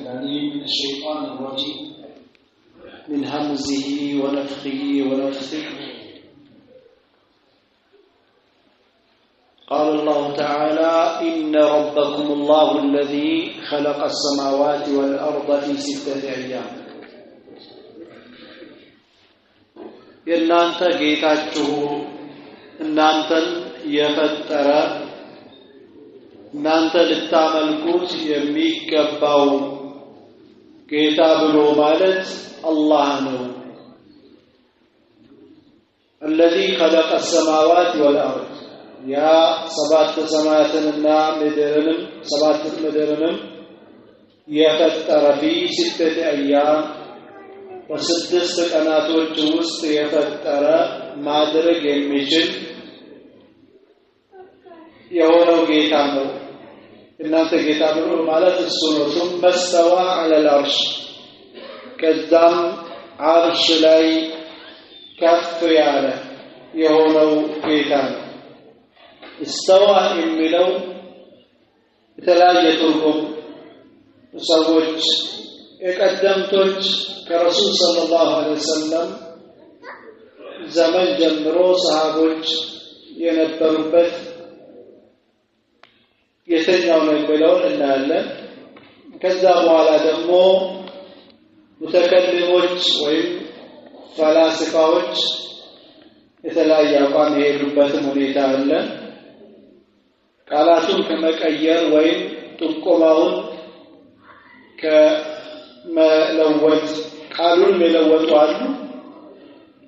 العليم من الشيطان الرجيم من همزه ونفخه ونفثه. قال الله تعالى: إن ربكم الله الذي خلق السماوات والأرض في 6 أيام. የእናንተ ጌታችሁ እናንተን የፈጠረ እናንተ ልታመልኩት የሚገባው ጌታ ብሎ ማለት አላህ ነው። الذي خلق السماوات والأرض ያ ሰባት ሰማያትንና ምድርንም ሰባት ምድርንም የፈጠረ في 6 أيام በስድስት ቀናቶች ውስጥ የፈጠረ ማድረግ የሚችል የሆነው ጌታ ነው። እናንተ ጌታ ብሎ ማለት እሱ ነው። ثم استوى على العرش ከዛም አርሽ ላይ ከፍ ያለ የሆነው ጌታ ነው። استوى የሚለው የተለያየ ትርጉም ሰዎች የቀደምቶች ከረሱል ሰለላሁ ዐለይሂ ወሰለም ዘመን ጀምሮ ሰሃቦች የነበሩበት የተኛው ነው ብለው እናያለን። ከዛ በኋላ ደግሞ ሙተከሊሞች ወይም ፈላስፋዎች የተለያየ አቋም የሄዱበትም ሁኔታ አለ። ቃላቱን ከመቀየር ወይም ጥቆማውን ከመለወጥ ቃሉን የለወጡ አሉ።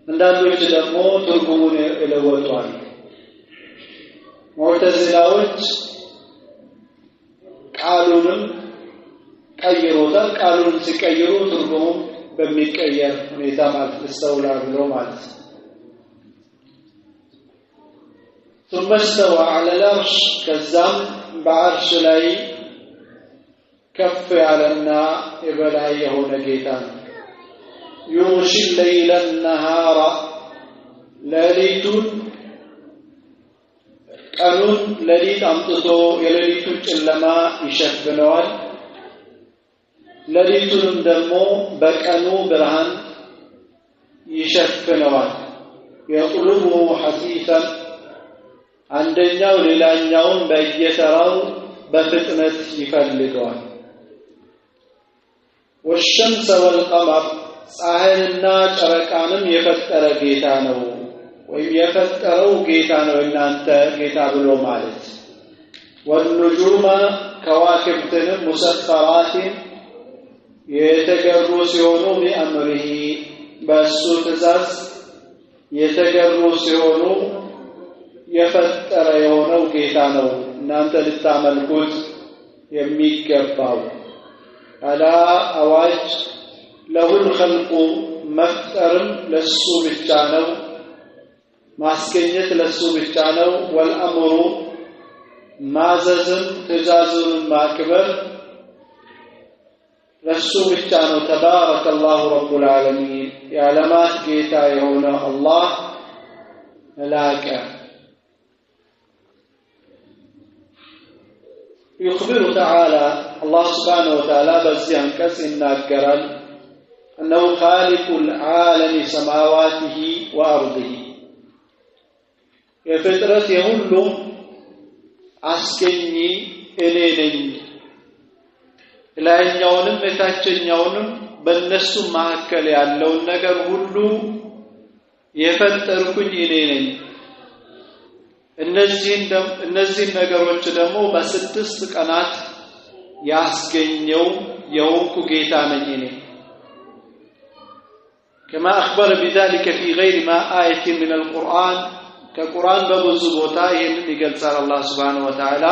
አንዳንዶች ደግሞ ትርጉሙን የለወጡ አሉ። ሙዕተዚላዎች ቃሉንም ቀይሮታል። ቃሉን ሲቀይሩ ትርጉሙም በሚቀየር ሁኔታ ማለት استولى ብሎ ማለት ነው። ثم استوى على العرش ከዛም በአርሽ ላይ ከፍ ያለና የበላይ የሆነ ጌታ ነው። يغشي الليل النهار ሌሊቱን ቀኑን ሌሊት አምጥቶ የሌሊቱን ጨለማ ይሸፍነዋል። ሌሊቱንም ደግሞ በቀኑ ብርሃን ይሸፍነዋል። يطلبه حثيثا አንደኛው ሌላኛውን በየተራው በፍጥነት ይፈልገዋል። والشمس والقمر ፀሐይንና ጨረቃንም የፈጠረ ጌታ ነው ወይም የፈጠረው ጌታ ነው እናንተ ጌታ ብሎ ማለት። والنجوم ከዋክብትንም مسخرات የተገሩ ሲሆኑ بأمره በሱ ትእዛዝ የተገሩ ሲሆኑ የፈጠረ የሆነው ጌታ ነው እናንተ ልታመልኩት የሚገባው። አላ አዋጅ له الخلق መፍጠርም ለሱ ብቻ ነው፣ ማስገኘት ለሱ ብቻ ነው። والأمر ማዘዝም ትእዛዙን ማክበር ለሱ ብቻ ነው። تبارك الله رب العالمين የዓለማት ጌታ የሆነ አላህ መላከ። يخبر تعالى الله سبحانه وتعالى በዚህ አንቀጽ ይናገራል أنه خالق العالم سماواته وأرضه የፍጥረት የሁሉም አስገኚ እኔ ነኝ፣ ላይኛውንም የታችኛውንም በእነሱ መካከል ያለውን ነገር ሁሉ የፈጠርኩኝ እኔ ነኝ። እነዚህ ነገሮች ደግሞ በስድስት ቀናት ያስገኘው የሆንኩ ጌታ ነኝ እኔ። كما أخبر بذلك في غير ما آية من القرآن كقرآن በብዙ ቦታ ይሄንን ይገልጻል አላህ Subhanahu Wa Ta'ala።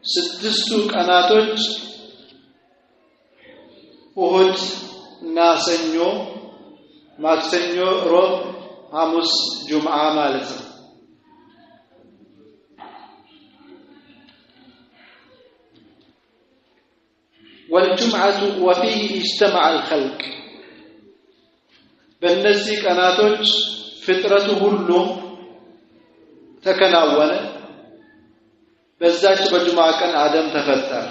ስድስቱ ቀናቶች እሁድ እና ሰኞ፣ ማክሰኞ፣ ሮብ፣ ሐሙስ፣ ጁምዓ ማለት ነው። والجمعة وفيه اجتمع الخلق በእነዚህ ቀናቶች ፍጥረቱ ሁሉ ተከናወነ። በዛች በጁምዓ ቀን አደም ተፈጠረ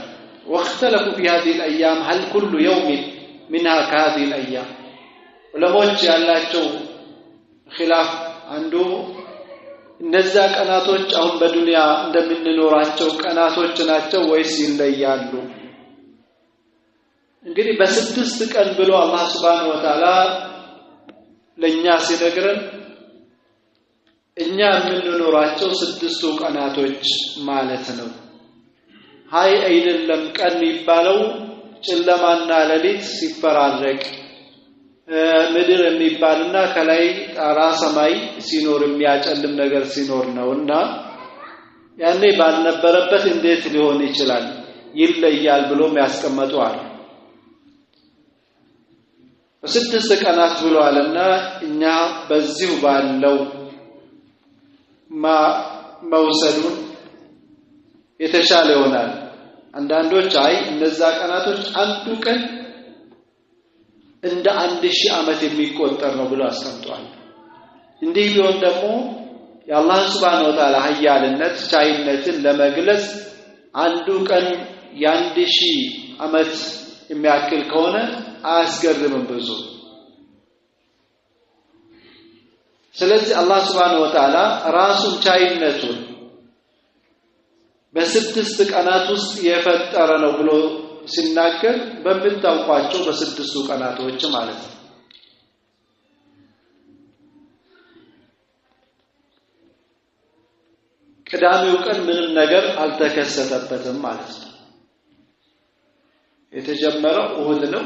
واختلفوا في هذه الأيام هل كل يوم منها كهذه الأيام ولموج ያላቸው خلاف አንዱ እነዛ ቀናቶች አሁን በዱንያ እንደምንኖራቸው ቀናቶች ናቸው ወይስ ይለያሉ እንግዲህ በስድስት ቀን ብሎ አላህ Subhanahu Wa Ta'ala ለኛ ሲነግረን እኛ የምንኖራቸው ስድስቱ ቀናቶች ማለት ነው ሃይ አይደለም ቀን የሚባለው ጨለማና ሌሊት ሲፈራረቅ ምድር የሚባልና ከላይ ጣራ ሰማይ ሲኖር የሚያጨልም ነገር ሲኖር ነውና ያኔ ባልነበረበት እንዴት ሊሆን ይችላል ይለያል ብሎም ያስቀመጡአል በስድስት ቀናት ብለዋልና እኛ በዚሁ ባለው መውሰዱን የተሻለ ይሆናል አንዳንዶች አይ እነዛ ቀናቶች አንዱ ቀን እንደ 1000 ዓመት የሚቆጠር ነው ብለው አስቀምጧል እንዲህ ቢሆን ደግሞ የአላህ Subhanahu Wa Ta'ala ኃያልነት ቻይነትን ለመግለጽ አንዱ ቀን የ1000 ዓመት የሚያክል ከሆነ አያስገርምም ብዙ ስለዚህ አላህ Subhanahu Wa Ta'ala ራሱን ቻይነቱን በስድስት ቀናት ውስጥ የፈጠረ ነው ብሎ ሲናገር በምታውቋቸው በስድስቱ ቀናቶች ማለት ነው ቅዳሜው ቀን ምንም ነገር አልተከሰተበትም ማለት ነው የተጀመረው እሁድ ነው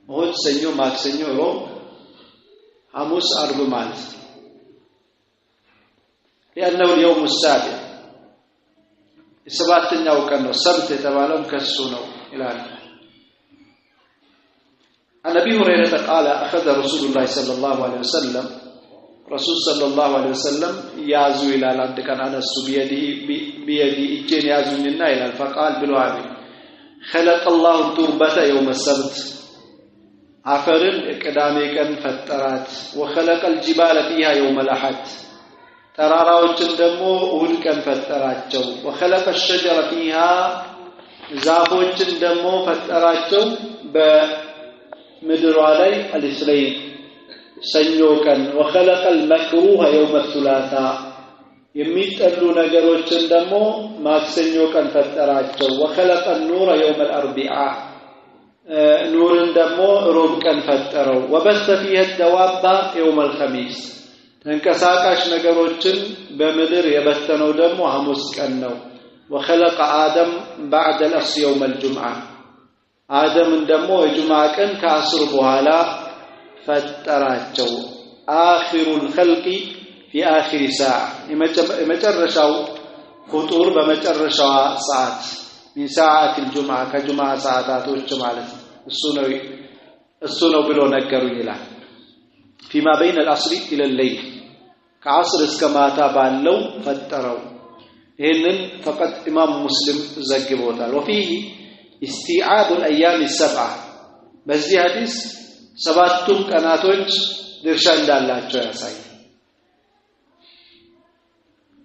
እሁድ ሰኞ ማክሰኞ ሮብ ሐሙስ አርብ ማለት ነው ያለው የውም السابع ሰባተኛው ቀን ነው ሰብት የተባለው ከሱ ነው ይላል النبي هريرة قال أخذ رسول الله صلى الله عليه وسلم رسول صلى الله عليه وسلم يازو إلى عند كان أنس بيدي إجين يازوننا إلى فقال بالوعد خلق الله التربة يوم السبت عفرن قدامي كان فترات وخلق الجبال فيها يوم الأحد ተራራዎችን ደግሞ እሁድ ቀን ፈጠራቸው وخلق الشجر فيها ዛፎችን ደግሞ ፈጠራቸው በምድሯ ላይ አልስለይን ሰኞ ቀን وخلق المكروه يوم الثلاثاء የሚጠሉ ነገሮችን ደግሞ ማክሰኞ ቀን ፈጠራቸው وخلق النور يوم الاربعاء ኑርን ደግሞ ሮብ ቀን ፈጠረው وبث فيها الدواب يوم الخميس ተንቀሳቃሽ ነገሮችን በምድር የበተነው ደግሞ ሐሙስ ቀን ነው وخلق آدم بعد العصر يوم الجمعة آدم ደግሞ የጁምዓ ቀን ከአስር በኋላ ፈጠራቸው آخر الخلق في آخر ساعة የመጨረሻው ፍጡር በመጨረሻው ሰዓት من ساعات الجمعة ከጁምዓ ሰዓታቶች ማለት ነው እሱ ነው ብሎ ነገሩኝ ይላል فيما بين العصر إلى الليل كعصر اسكماتا بالو فتروا هنن فقط إمام مسلم زجبوتال وفيه استيعاب الأيام السبعة بس دي حديث سباتم كناتوج درشان دالاچو ያሳይ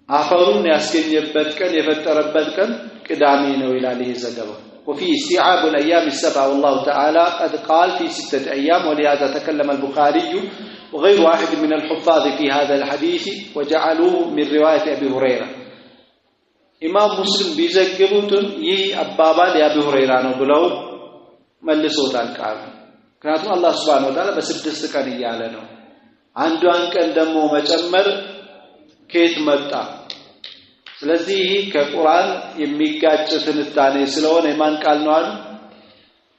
አፈሩን ያስገኘበት ቀን የፈጠረበት ቀን ቅዳሜ ነው ይላል ይሄ ዘገባ وفي استيعاب الأيام السبعة والله تعالى قد قال في 6 أيام ولهذا تكلم البخاري وغير واحد من الحفاظ في هذا الحديث وجعلوه من رواية أبي هريرة إمام مسلم بيزكبوتن يه أبابال يا أبي هريرة نبلو ملسوت الكعب كانت الله سبحانه وتعالى بسدست كان يعلنه عنده أنك دمو مجمر كيت مدى ስለዚህ ከቁርአን የሚጋጭ ትንታኔ ስለሆነ የማን ቃል ነው አሉ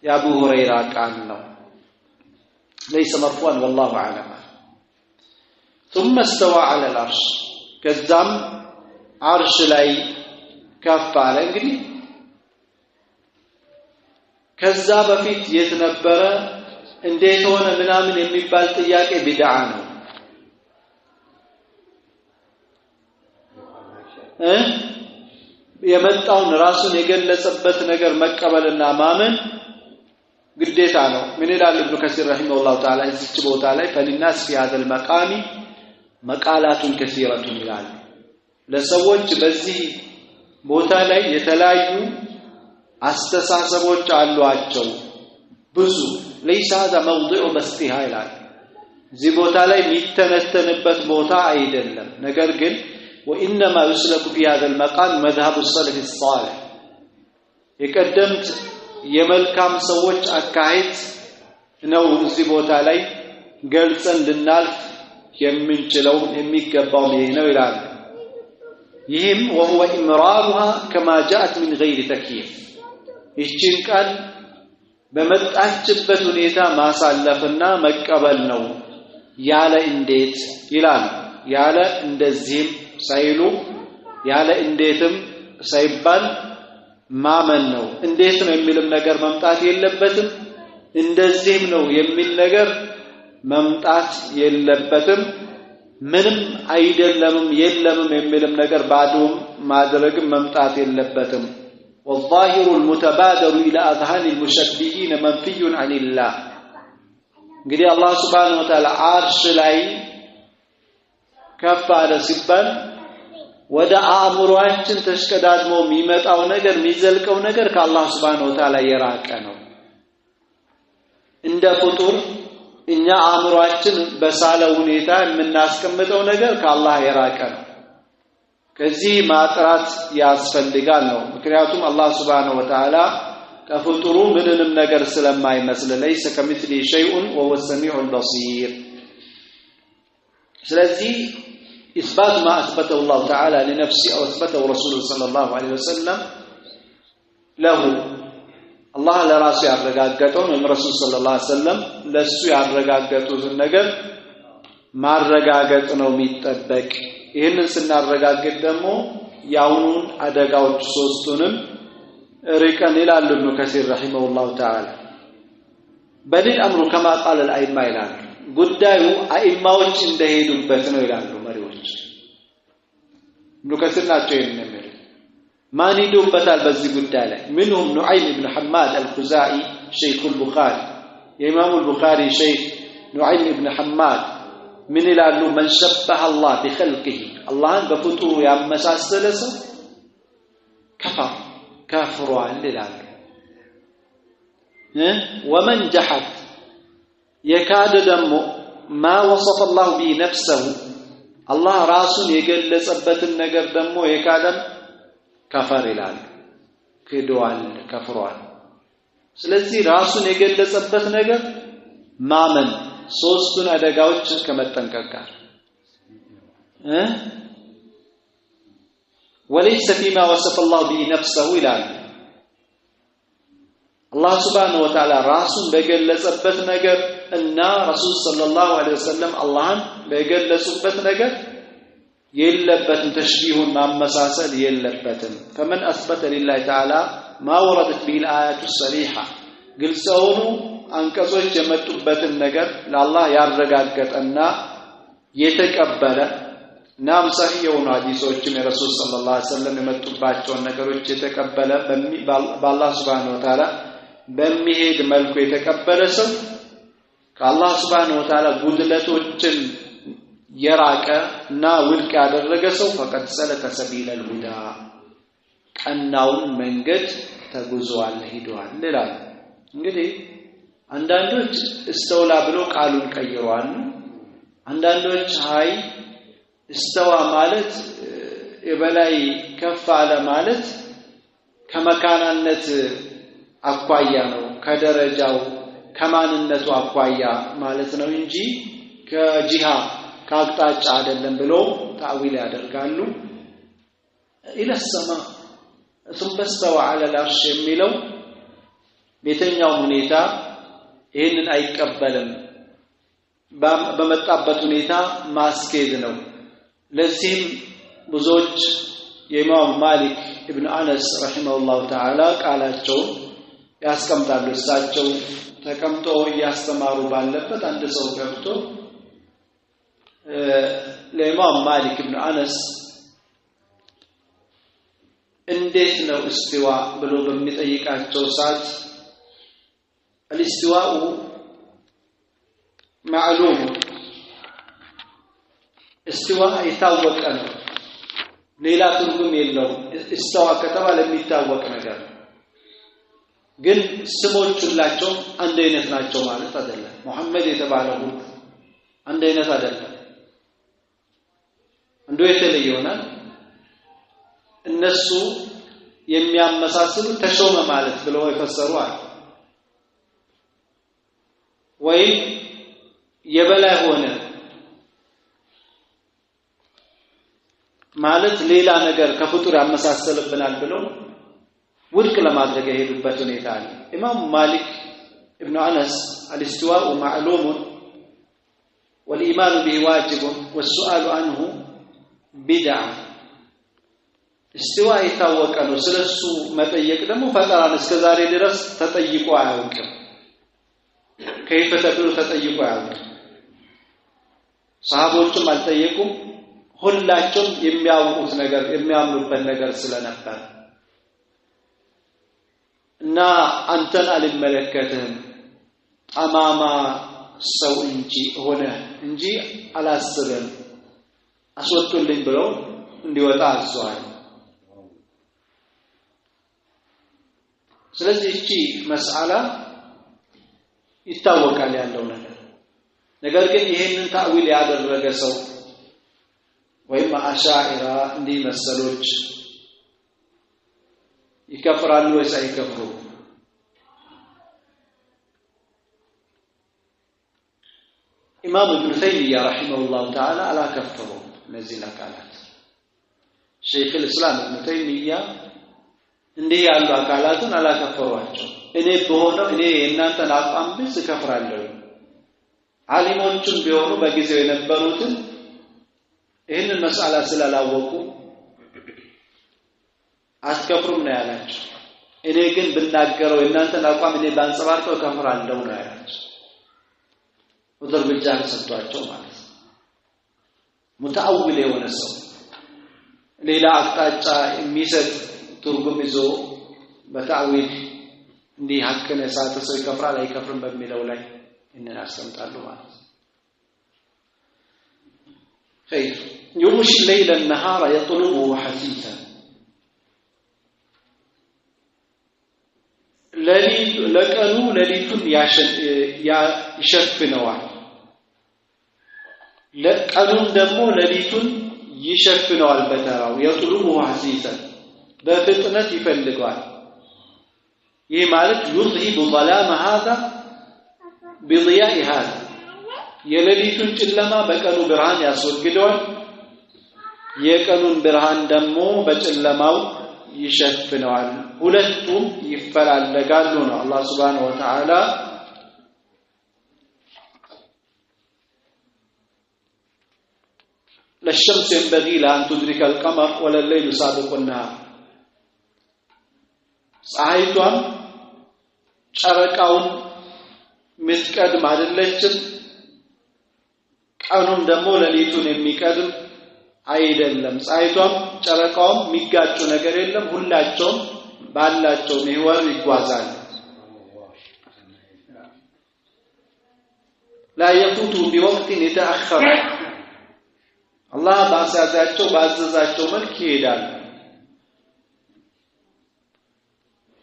የአቡ ሁረይራ ቃል ነው ليس مرفوعا والله اعلم ثم استوى على العرش ከዛም አርሽ ላይ ከፍ አለ እንግዲህ ከዛ በፊት የት ነበረ እንዴት ሆነ ምናምን የሚባል ጥያቄ ቢድዓ ነው የመጣውን ራሱን የገለጸበት ነገር መቀበልና ማመን ግዴታ ነው ምን ይላል ኢብኑ ከሲር ረሂመሁላህ ተዓላ እዚች ቦታ ላይ فللناس في هذا المقام مقالات كثيرة ይላል ለሰዎች በዚህ ቦታ ላይ የተለያዩ አስተሳሰቦች አሏቸው ብዙ ليس هذا موضع بسطها ይላል እዚህ ቦታ ላይ የሚተነተንበት ቦታ አይደለም ነገር ግን وانما يسلك في هذا المقام مذهب السلف الصالح የቀደምት የመልካም ሰዎች አካሄድ ነው እዚህ ቦታ ላይ ገልጸን ልናልፍ የምንችለው የሚገባው ነው ይላል ይህም وهو امرارها كما جاءت من غير تكييف ይህችን ቃል በመጣችበት ሁኔታ ማሳለፍና መቀበል ነው ያለ እንዴት ይላል ያለ እንደዚህም ሳይሉ ያለ እንዴትም ሳይባል ማመን ነው እንዴት ነው የሚልም ነገር መምጣት የለበትም እንደዚህም ነው የሚል ነገር መምጣት የለበትም ምንም አይደለምም የለምም የሚልም ነገር ባዶም ማድረግም መምጣት የለበትም والظاهر المتبادر الى اذهان المشبهين منفي عن الله እንግዲህ አላህ Subhanahu Wa Ta'ala አርሽ ላይ ከፍ አለ ሲባል ወደ አእምሮአችን ተሽቀዳድሞ የሚመጣው ነገር የሚዘልቀው ነገር ከአላህ Subhanahu Wa Ta'ala የራቀ ነው እንደ ፍጡር እኛ አእምሮአችን በሳለ ሁኔታ የምናስቀምጠው ነገር ከአላህ የራቀ ነው ከዚህ ማጥራት ያስፈልጋል ነው ምክንያቱም አላህ Subhanahu Wa Ta'ala ከፍጡሩ ምንንም ነገር ስለማይመስል ليس كمثله شيء وهو السميع البصير ስለዚህ إثبات ما أثبته الله تعالى لنفسه أو أثبته رسوله صلى الله عليه وسلم له الله ለራሱ ያረጋገጠው ነው ረሱል ሰለላሁ ዐለይሂ ወሰለም ለሱ ያረጋገጡት ነገር ማረጋገጥ ነው የሚጠበቅ ይሄንን ስናረጋግጥ ደግሞ ያውኑን አደጋዎች ሶስቱንም ሪቀን ይላል ኢብኑ ከሲር ረሂመሁላሁ ተዓላ በሊል አምሩ كما قال الائمه ይላል ጉዳዩ አይማዎች እንደሄዱበት ነው ይላሉ መሪዎች ኢብኑ ከሲር ናቸው የሚነገር ማን ይዱበታል በዚህ ጉዳይ ላይ منهم نعيم بن حماد الخزاعي شيخ البخاري የኢማሙ البخاري شيخ نعيم بن حماد من ይላሉ من شبه الله بخلقه አላህን በፍጡሩ ያመሳሰለ ሰው كفروا ይላሉ ومن جحد يكاد ደሞ ما وصف الله به نفسه الله ራሱን የገለጸበትን ነገር ደሞ የካደም ከፈር ይላል ክዷል ከፍሯል ስለዚህ ራሱን የገለጸበት ነገር ማመን ሶስቱን አደጋዎች ከመጠንቀቅ ጋር وليس فيما وصف الله به نفسه ይላል الله سبحانه وتعالى ራሱን በገለጸበት ነገር እና ረሱል ሰለላሁ ዐለይሂ ወሰለም አላህን በገለጹበት ነገር የለበትም ተሽቢሁን ማመሳሰል የለበትም فمن اثبت لله تعالى ما وردت به الايات الصريحه ግልጽውን አንቀጾች የመጡበትን ነገር ለአላህ ያረጋገጠና የተቀበለ ናም ሰሂህ የሆኑ ሐዲሶችን የረሱል ሰለላሁ ዐለይሂ ወሰለም የመጡባቸው ነገሮች የተቀበለ በአላህ Subhanahu Wa Ta'ala በሚሄድ መልኩ የተቀበለ ሰው ከአላህ Subhanahu Wa Ta'ala ጉድለቶችን የራቀና ውድቅ ያደረገ ሰው فقد سلك سبيل الهدى ቀናውን መንገድ ተጉዟል ሄዷል ይላል እንግዲህ አንዳንዶች استولى ብሎ ቃሉን ቀይሯል አንዳንዶች ሃይ استوى ማለት የበላይ ከፍ አለ ማለት ከመካናነት አቋያ ነው ከደረጃው ከማንነቱ አቋያ ማለት ነው እንጂ ከጂሃ ካቅጣጫ አይደለም ብሎ ታዊል ያደርጋሉ الى السماء ثم استوى على العرش የሚለው በየትኛው ሁኔታ ይሄንን አይቀበልም በመጣበት ሁኔታ ማስኬድ ነው ለዚህም ብዙዎች የኢማም ማሊክ ኢብኑ አነስ ረሂመሁላሁ ተዓላ ቃላቸው ያስቀምጣሉ እሳቸው ተቀምጦ ያስተማሩ ባለበት አንድ ሰው ገብቶ ለኢማም ማሊክ ኢብኑ አነስ እንዴት ነው እስቲዋ ብሎ በሚጠይቃቸው ሰዓት الاستواء معلوم استواء يታወቀ ነው ሌላ ትርጉም የለውም استوى ከተባለ የሚታወቅ ነገር ግን ስሞች ሁላቸው አንድ አይነት ናቸው ማለት አይደለም መሐመድ የተባለው አንድ አይነት አይደለም አንዱ የተለየ ይሆናል እነሱ የሚያመሳስሉ ተሾመ ማለት ብለው ይፈሰሩ አለ ወይ የበላይ ሆነ ማለት ሌላ ነገር ከፍጡር ያመሳሰልብናል ብለው ውድቅ ለማድረግ የሄዱበት ሁኔታ አለ ኢማም ማሊክ ኢብኑ አነስ الاستواء معلوم والإيمان به واجب والسؤال عنه بدعة استواء يታወቀ ነው ስለሱ መጠየቅ ደግሞ ፈጠራን እስከዛሬ ድረስ ተጠይቆ አያውቅም كيف تقول ተጠይቆ አያውቅም ሰሃቦችም አልጠየቁም ሁላቸውም የሚያውቁት ነገር የሚያምኑበት ነገር ስለነበር እና አንተን አልመለከተም አማማ ሰው ሆነ እንጂ አላስብም አስወጡልኝ ብለው እንዲወጣ አዟል ስለዚህ እቺ መስአላ ይታወቃል ያለው ነገር ግን ይሄንን ታዊል ያደረገ ሰው ወይም አሻኢራ እንዲ መሰሎች ይከፍራሉ ወይስ አይከፍሩ ኢማም ኢብኑ ተይሚያ ረሂመሁላህ ተዓላ አላከፈሩ እነዚህ አካላት ሼክ الاسلام ኢብኑ ተይሚያ እንዲህ ያሉ አካላትን አላከፈሯቸው እኔ በሆነው እኔ እናንተን አቋም ብስ ከፍራለሁ ዓሊሞቹም ቢሆኑ በጊዜው የነበሩትን ይህንን መስአላ ስላላወቁ አስከፍሩም ነው ያላቸው እኔ ግን ብናገረው እናንተን አቋም እኔ ባንጸባርቀው ከፍራለሁ ነው ያላቸው ወደር ብቻን ሰጥቷቸው ማለት ሙተአዊል የሆነ ሰው ሌላ አቅጣጫ የሚሰጥ ትርጉም ይዞ በታዊል እንዲህ ሐቅን የሳተ ሰው ይከፍራል አይከፍርም በሚለው ላይ እነን አስተምጣሉ ማለት خير يمشي الليل النهار يطلبه حثيثا ለቀኑ ለሊቱን ይሸፍነዋል ለቀኑን ደግሞ ለሊቱን ይሸፍነዋል በተራው يطلبه حثيثا በፍጥነት ይፈልጋል ይህ ማለት يذهب ظلام هذا بضياء هذا የሌሊቱን ጨለማ በቀኑ ብርሃን ያስወግደዋል የቀኑን ብርሃን ደግሞ በጨለማው ይሸፍነዋል ሁለቱም ይፈላለጋሉ ነው አላህ Subhanahu Wa Ta'ala للشمس ينبغي لها أن تدرك القمر ولا الليل سابق النهار ፀሐይቷም ጨረቃውን ምትቀድም አይደለችም ቀኑም ደግሞ ለሊቱን የሚቀድም አይደለም ፀሐይቷም ጨረቃውም የሚጋጩ ነገር የለም ሁላቸውም ባላቸው ምህዋር ይጓዛሉ لا يفوت بوقت يتأخر الله ባዘዛቸው መልክ ይሄዳል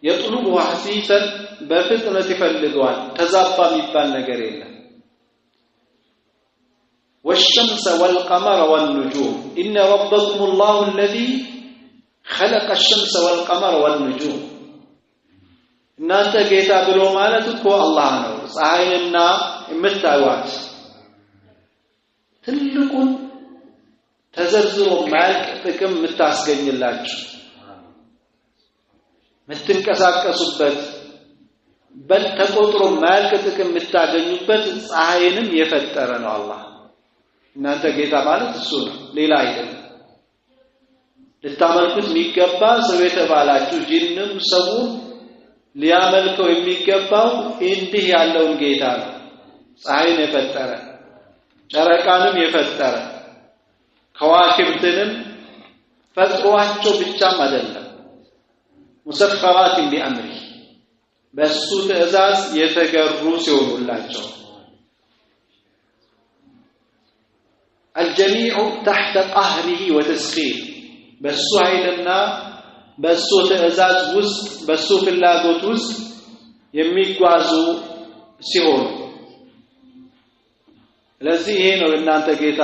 يطلبه حثيثا በፍጥነት ይፈልገዋል ተዛባ የሚባል ነገር የለም والشمس والقمر والنجوم إن ربكم الله الذي خلق الشمس والقمر والنجوم እናንተ ጌታ ብሎ ማለት እኮ አላህ ነው ፀሐይንና የምታዩት ትልቁን ተዘርዝሮ ማልክ ጥቅም የምታስገኝላችሁ ምትንቀሳቀሱበት በተቆጥሮ ማልክ ጥቅም የምታገኙበት ፀሐይንም የፈጠረ ነው አላህ እናንተ ጌታ ማለት እሱ ነው ሌላ አይደለም ልታመልኩት የሚገባ ሰው የተባላችሁ ጂንም ሰው ሊያመልከው የሚገባው እንዲህ ያለውን ጌታ ነው ፀሐይን የፈጠረ ጨረቃንም የፈጠረ ከዋክብትንም ፈጥሯቸው ብቻም አይደለም مسخرات بأمره በሱ ትእዛዝ የተገሩ ሲሆኑላቸው الجميع تحت قهره وتسخير በሱ ኃይልና በሱ ትእዛዝ ውስጥ በሱ ፍላጎት ውስጥ የሚጓዙ ሲሆን ለዚህ ይሄ ነው እናንተ ጌታ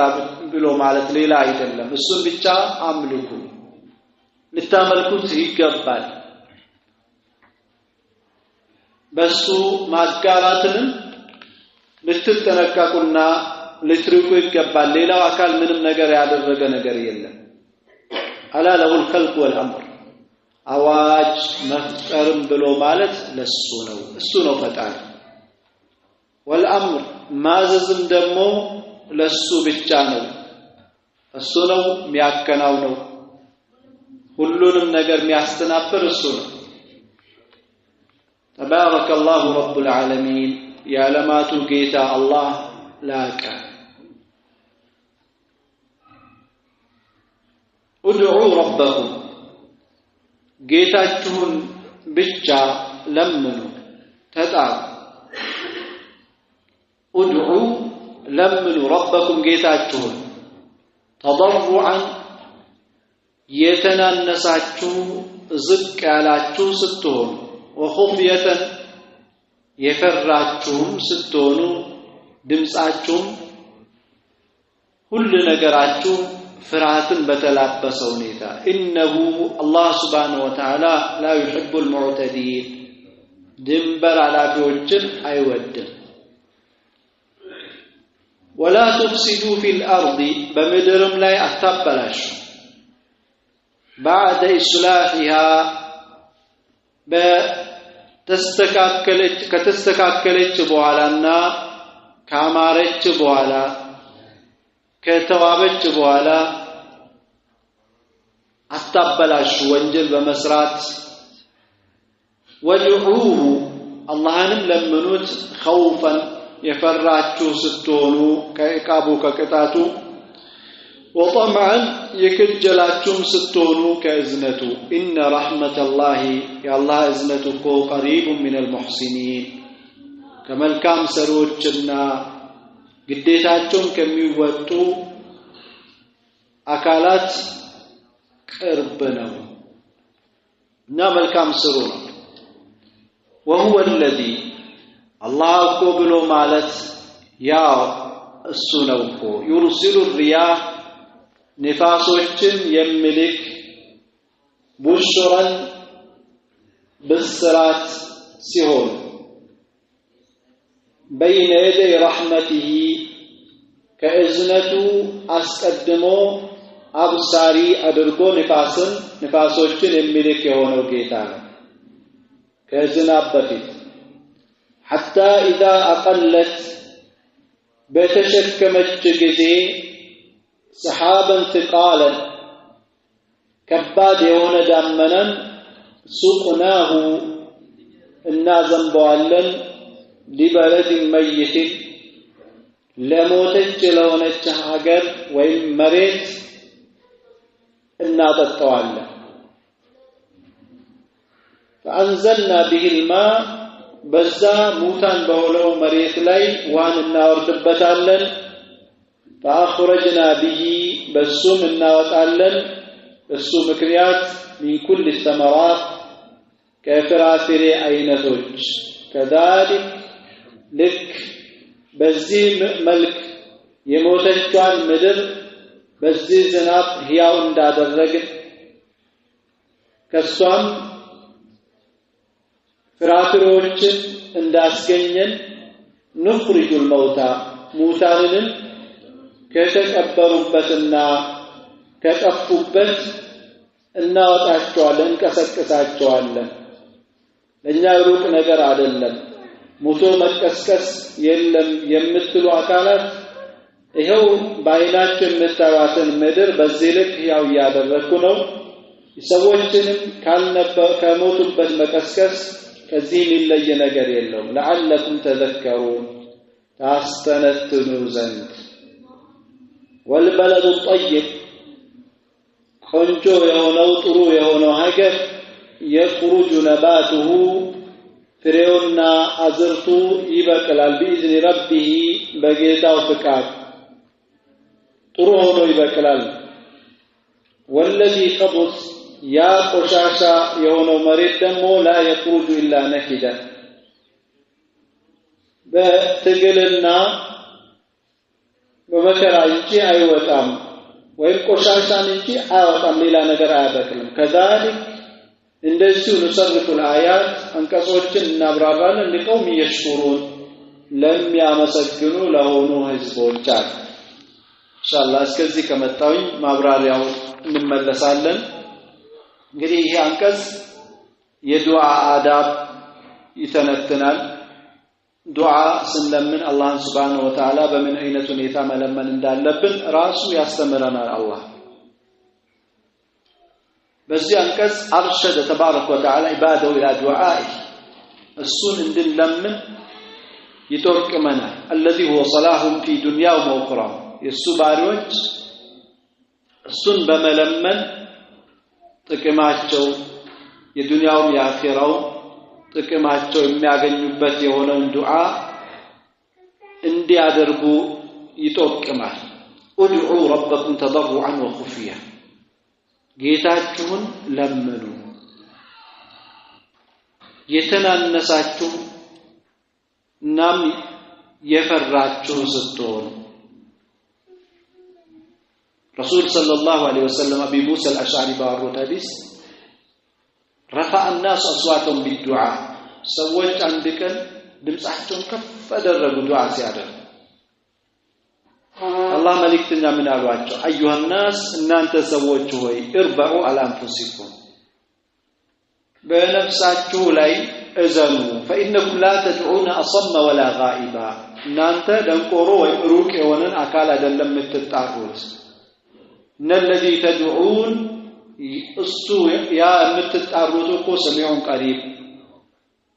ብሎ ማለት ሌላ አይደለም እሱን ብቻ አምልኩ ልታመልኩት ይገባል በሱ ማጋራትን ልትጠነቀቁና ልትርቁ ይገባል ሌላው አካል ምንም ነገር ያደረገ ነገር የለም አላ ለሁል ኸልቅ ወልአምር አዋጅ መፍጠርም ብሎ ማለት ለሱ ነው እሱ ነው ፈጣሪ ወልአምር ማዘዝም ደግሞ ለሱ ብቻ ነው እሱ ነው የሚያከናውነው ሁሉንም ነገር የሚያስተናብር እሱ ነው ተባረከላሁ ረቡል ዓለሚን የዓለማቱ ጌታ አላህ ላቀ ادعوا ربكم ጌታችሁን ብቻ ለምኑ ተጣሩ ادعوا لمنوا ربكم ጌታችሁን تضرعا የተናነሳችሁ ዝቅ ያላችሁ ስትሆኑ وخفية የፈራችሁም ስትሆኑ ድምጻችሁም ሁሉ ነገራችሁ ፍርሃትን በተላበሰ ሁኔታ إنه الله سبحانه وتعالى لا يحب المعتدين ድንበር አላፊዎችን አይወድም ولا تفسدوا في الأرض بمدرم لا أتبلاش بعد إصلاحها ከተስተካከለች በኋላና ካማረች በኋላ ከተዋበች በኋላ አታበላሹ ወንጀል በመስራት ወድዑሁ አላህንም ለምኑት ኸውፈን የፈራችሁ ስትሆኑ ከኢቃቡ ከቅጣቱ ወጠምዐን የከጀላችሁም ስትሆኑ ከእዝነቱ ኢነ ረሕመተላሂ የአላህ እዝነቱ እኮ ቀሪቡን ሚነል ሙሕሲኒን ከመልካም ሰሪዎችና ግዴታቸውን ከሚወጡ አካላት ቅርብ ነው እና መልካም ስሩ ነው وهو الذي الله እኮ ብሎ ማለት ያው እሱ ነው እኮ يرسل الرياح ንፋሶችን የሚልክ ቡሽራን ብስራት ሲሆን بين يدي رحمته كإذنته أسقدمو أبصاري أدركو نفاسوچن የሚልክ የሆነው ጌታ ነው ከዝናብ በፊት حتى إذا أقلت በተሸከመች ጊዜ سحابا ثقالا ከባድ የሆነ ዳመናን سقناه እናዘንበዋለን لبلد ميت ለሞተች ለሆነች ሀገር ወይም መሬት እናጠጣዋለን فأنزلنا به الماء በዛ ሙታን በሆነው መሬት ላይ ውሃን እናወርድበታለን فأخرجنا به በሱም እናወጣለን በሱ ምክንያት من كل الثمرات ከፍራፍሬ አይነቶች كذلك ልክ በዚህ መልክ የሞተቿን ምድር በዚህ ዝናብ ሕያው እንዳደረግን ከሷም ፍራፍሬዎችን እንዳስገኘን نخرج الموتى ሙታንን ከተቀበሩበትና ከጠፉበት እናወጣቸዋለን እንቀሰቅሳቸዋለን ለኛ ሩቅ ነገር አይደለም ሙቶ መቀስቀስ የለም የምትሉ አካላት ይሄው ባይናችን የምታዩትን ምድር በዚህ ልክ ያው ያደረኩ ነው ሰዎችንም ከሞቱበት መቀስቀስ ከዚህ ሊለየ ነገር የለውም ለዓለኩም ተዘከሩን ታስተነትኑ ዘንድ والبلد الطيب ቆንጆ የሆነው ጥሩ የሆነው ሀገር يخرج نباته ፍሬውና አዝርቱ ይበቅላል بإذن ربه በጌታው ፍቃድ ጥሩ ሆኖ ይበቅላል والذي خبث ያ ቆሻሻ የሆነው መሬት ደግሞ لا يخرج إلا نكدا በትግልና በመከራ እንጂ አይወጣም ወይም ቆሻሻን እንጂ አያወጣም ሌላ ነገር አያበቅልም ከዛሊክ እንደዚህ ንሰርፉ الآيات አንቀጾችን እናብራራለን ለቀውም ይሽኩሩን ለሚያመሰግኑ ለሆኑ ህዝቦች ኢንሻአላህ እስከዚህ ከመጣውኝ ማብራሪያው እንመለሳለን እንግዲህ ይሄ አንቀጽ የዱዓ አዳብ ይተነትናል ዱዓ ስንለምን አላህ Subhanahu Wa Ta'ala በምን አይነት ሁኔታ መለመን እንዳለብን ራሱ ያስተምረናል አላህ በዚህ አንቀጽ አርሸደ ተባረከ ወተዓላ ኢባደው ኢላ ዱዓኢ እሱን እንድንለምን ይተርክመናል الذي هو صلاحهم في دنياهم وأخراهم የሱ ባሪዎች እሱን በመለመን ጥቅማቸው የዱንያውም የአኺራው ጥቅማቸው የሚያገኙበት የሆነውን ዱዓ እንዲያደርጉ ይተርክማል ادعوا ربكم تضرعا وخفيا ጌታችሁን ለምኑ የተናነሳችሁ እናም የፈራችሁ ስትሆኑ رسول صلى الله عليه وسلم أبي موسى الأشعري باروت حديث رفع الناس أصواتهم بالدعاء سوّج عندك دمسحتهم كف أدرقوا دعاء سيادر الله ملكتنا من الواجه أيها الناس إن أنت سوّجوا اربعوا على أنفسكم بنفساتكم لي أزنوا فإنكم لا تدعون أصم ولا غائبا إن أنت دنقروا ويروك ونن أكالا دلم التتعرض إن الذي تدعون استو يا የምትጣሩት ሰሚዑን ቀሪብ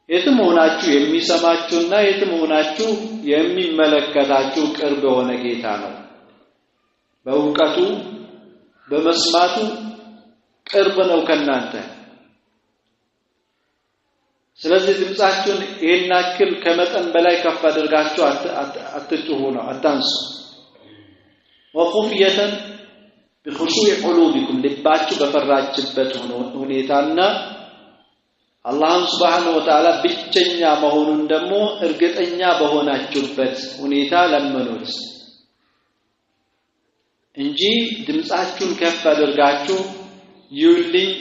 የትም ሆናችሁ የሚሰማችሁና የትም ሆናችሁ የሚመለከታችሁ ቅርብ የሆነ ጌታ ነው በእውቀቱ በመስማቱ ቅርብ ነው ከናንተ ስለዚህ ድምጻችሁን ይሄናክል ከመጠን በላይ ከፍ አድርጋችሁ አትጩሁ ነው አታንሱ وخفية بخشوع قلوبكم ልባችሁ በፈራችበት ሁኔታና አላህ Subhanahu Wa Ta'ala ብቸኛ መሆኑን ደግሞ እርግጠኛ በሆናችሁበት ሁኔታ ለምኑት እንጂ ድምጻችሁን ከፍ አድርጋችሁ ይውልኝ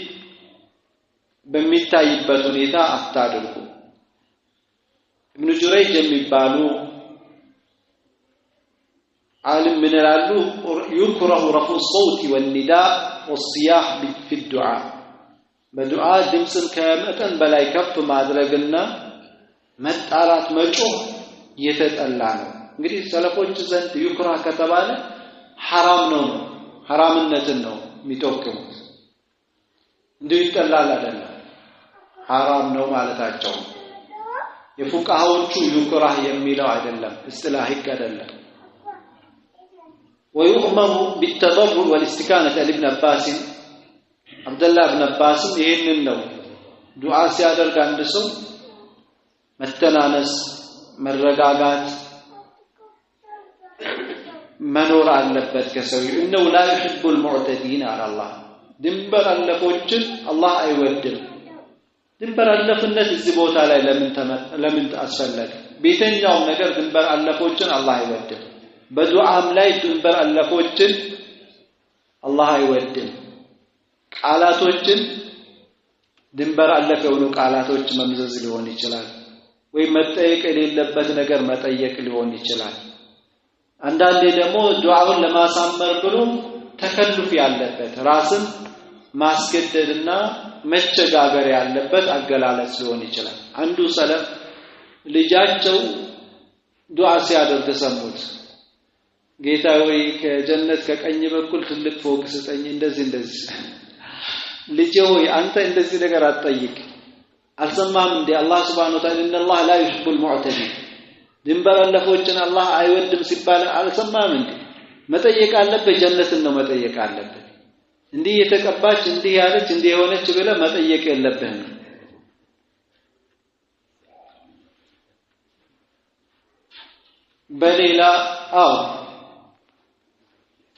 በሚታይበት ሁኔታ አታድርጉ ኢብኑ ጁረይጅ የሚባሉ عالم من العلو يكره رفع الصوت والنداء والصياح في الدعاء بدعاء دمسن كمتن بلاي كف ማድረግና መጣራት መጮህ የተጠላ ነው እንግዲህ ሰለፎች ዘንድ ይክራ ከተባለ حرام ነው حرامነትን ነው የሚጠቁሙት እንዲህ ይጠላል አይደለም حرام ነው ማለታቸው የፉቃሃዎቹ ይክራ የሚለው አይደለም እስላህ አይደለም ويؤمر بالتضرع والاستكانة لابن عباس عبد الله بن عباس ይሄንን ነው ዱዓ ሲያደርግ አንድ ሰው መተናነስ መረጋጋት መኖር አለበት ከሰው انه لا يحب المعتدين على الله ድንበር አለፎችን አላህ አይወድም ድንበር አለፍነት እዚህ ቦታ ላይ ለምን አስፈለገ ቤተኛው ነገር ድንበር አለፎችን አላህ አይወድም በዱዓም ላይ ድንበር አለፎችን አላህ አይወድም ቃላቶችን ድንበር አለፈ የሆኑ ቃላቶች መምዘዝ ሊሆን ይችላል ወይ መጠየቅ የሌለበት ነገር መጠየቅ ሊሆን ይችላል አንዳንዴ ደግሞ ዱዓውን ለማሳመር ብሎ ተከልፍ ያለበት ራስን ማስገደድና መቸጋገር ያለበት አገላለጽ ሊሆን ይችላል አንዱ ሰለፍ ልጃቸው ዱዓ ሲያደርግ ሰሙት ጌታ ወይ ከጀነት ከቀኝ በኩል ትልቅ ፎቅ ስጠኝ እንደዚህ ልጄ ሆይ አንተ እንደዚህ ነገር አትጠይቅ አልሰማም እንዴ አላህ Subhanahu Wa Ta'ala ان الله لا يحب المعتدين ድንበር አለፎችን አላህ አይወድም ሲባል አልሰማም እንዴ መጠየቅ አለበት ጀነትን ነው መጠየቅ አለበት እንዲህ የተቀባች እንዲህ ያለች እንዲህ የሆነች ብለ መጠየቅ የለብህም በሌላ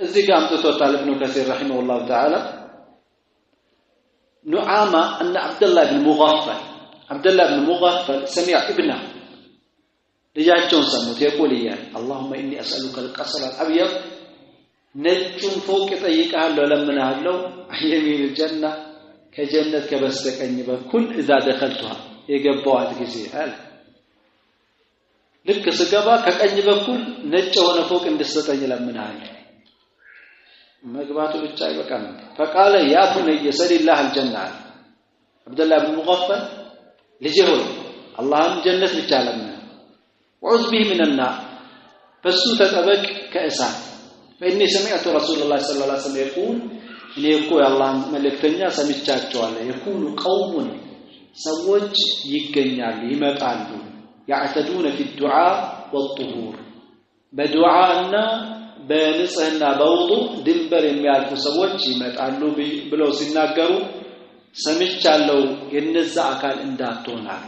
እዚህ ጋር አምጥቶታል ኢብኑ ከሲር ረሂመሁላህ ተዓላ نعامة أن عبد الله بن مغفل سمع ابنه ልጃቸውን ሰሙት የቁልያ اللهم اني اسالك القصر الابيض ነጩን ፎቅ ጠይቃለሁ ለምናለሁ የሚል ጀና ከጀነት ከበስተቀኝ በኩል እዛ ደخلتها የገባዋት ጊዜ አለ ልክ ስገባ ከቀኝ በኩል ነጭ ሆነ ፎቅ እንድትሰጠኝ ለምናለሁ መግባቱ ብቻ ይበቃል فقال يا بني سل الله الجنه عبد الله بن مغفل ልጅህ አላህን ጀነት ብቻ ለምና وعوذ به من النار فسو تطبق كأسات فإني سمعت رسول الله صلى الله عليه وسلم يقول إني يقول الله ملكتنيا سمعتشاቸዋለሁ يكون قوم ሰዎች ይገኛሉ ይመጣሉ يعتدون في الدعاء والطهور በዱዓና በንጽህና በውዱእ ድንበር የሚያልፉ ሰዎች ይመጣሉ ብለው ሲናገሩ ሰምቻለሁ የነዛ አካል እንዳትሆናሉ